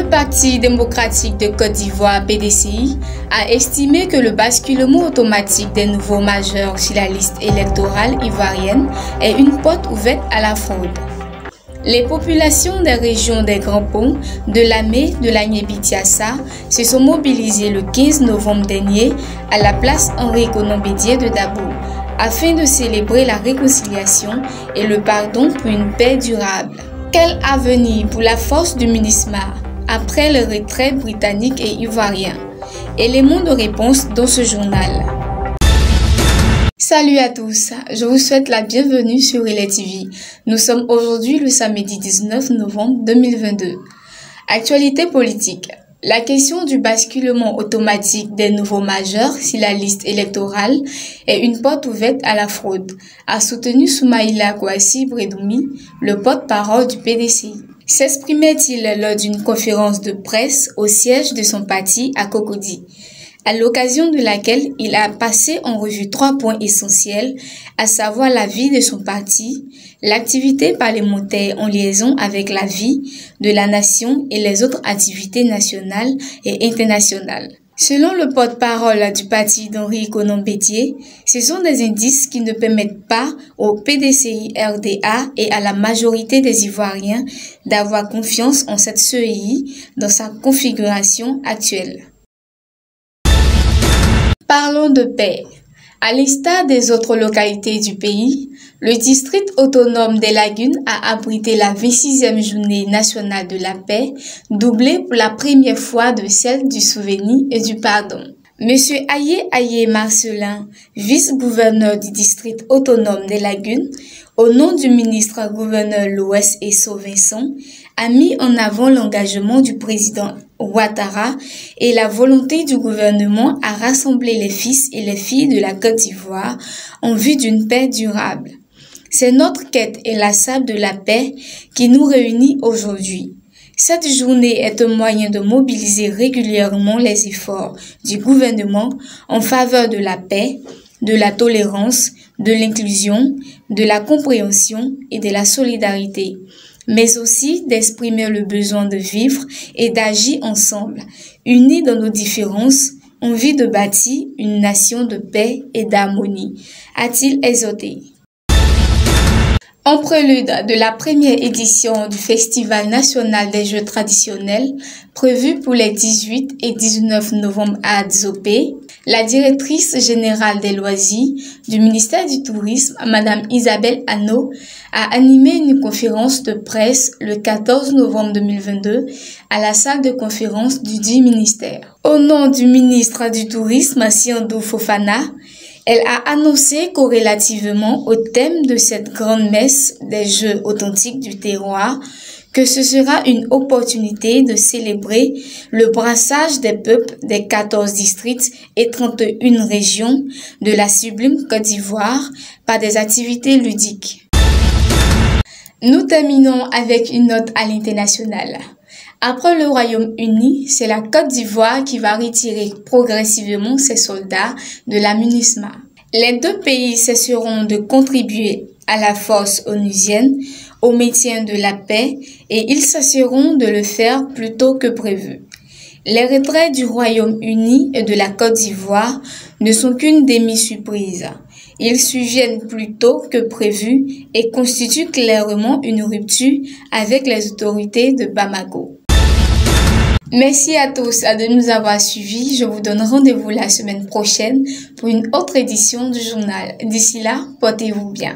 Le Parti démocratique de Côte d'Ivoire, PDCI, a estimé que le basculement automatique des nouveaux majeurs sur la liste électorale ivoirienne est une porte ouverte à la fraude. Les populations des régions des Grands Ponts, de Lamé, de l'Agné-Bidiassa se sont mobilisées le 15 novembre dernier à la place Henri-Konan-Bédié de Dabo afin de célébrer la réconciliation et le pardon pour une paix durable. Quel avenir pour la force du MINUSMA après le retrait britannique et ivoirien? Éléments de réponse dans ce journal. Salut à tous, je vous souhaite la bienvenue sur Relais TV. Nous sommes aujourd'hui le samedi 19 novembre 2022. Actualité politique. La question du basculement automatique des nouveaux majeurs sur la liste électorale est une porte ouverte à la fraude, a soutenu Soumaïla Kouassi Bredoumi, le porte-parole du PDCI. S'exprimait-il lors d'une conférence de presse au siège de son parti à Cocody, à l'occasion de laquelle il a passé en revue 3 points essentiels, à savoir la vie de son parti, l'activité parlementaire en liaison avec la vie de la nation et les autres activités nationales et internationales. Selon le porte-parole du parti d'Henri-Konan-Bédié, ce sont des indices qui ne permettent pas au PDCI-RDA et à la majorité des Ivoiriens d'avoir confiance en cette CEI dans sa configuration actuelle. Parlons de paix. À l'instar des autres localités du pays, le district autonome des Lagunes a abrité la 26e journée nationale de la paix, doublée pour la première fois de celle du souvenir et du pardon. Monsieur Ayé Marcelin, vice-gouverneur du district autonome des Lagunes, au nom du ministre-gouverneur l'Ouest et Vincent, a mis en avant l'engagement du président Ouattara et la volonté du gouvernement à rassembler les fils et les filles de la Côte d'Ivoire en vue d'une paix durable. C'est notre quête inlassable de la paix qui nous réunit aujourd'hui. Cette journée est un moyen de mobiliser régulièrement les efforts du gouvernement en faveur de la paix, de la tolérance, de l'inclusion, de la compréhension et de la solidarité, mais aussi d'exprimer le besoin de vivre et d'agir ensemble, unis dans nos différences, en vue de bâtir une nation de paix et d'harmonie, a-t-il exhorté. En prélude de la première édition du Festival national des jeux traditionnels, prévu pour les 18 et 19 novembre à Adzopé, la directrice générale des loisirs du ministère du Tourisme, Madame Isabelle Hanot, a animé une conférence de presse le 14 novembre 2022 à la salle de conférence du dit ministère. Au nom du ministre du Tourisme, Siandou Fofana, elle a annoncé corrélativement au thème de cette grande messe des Jeux authentiques du terroir que ce sera une opportunité de célébrer le brassage des peuples des 14 districts et 31 régions de la sublime Côte d'Ivoire par des activités ludiques. Nous terminons avec une note à l'international. Après le Royaume-Uni, c'est la Côte d'Ivoire qui va retirer progressivement ses soldats de la MINUSMA. Les deux pays cesseront de contribuer à la force onusienne, au maintien de la paix, et ils cesseront de le faire plus tôt que prévu. Les retraits du Royaume-Uni et de la Côte d'Ivoire ne sont qu'une demi-surprise. Ils surviennent plus tôt que prévu et constituent clairement une rupture avec les autorités de Bamako. Merci à tous de nous avoir suivis. Je vous donne rendez-vous la semaine prochaine pour une autre édition du journal. D'ici là, portez-vous bien.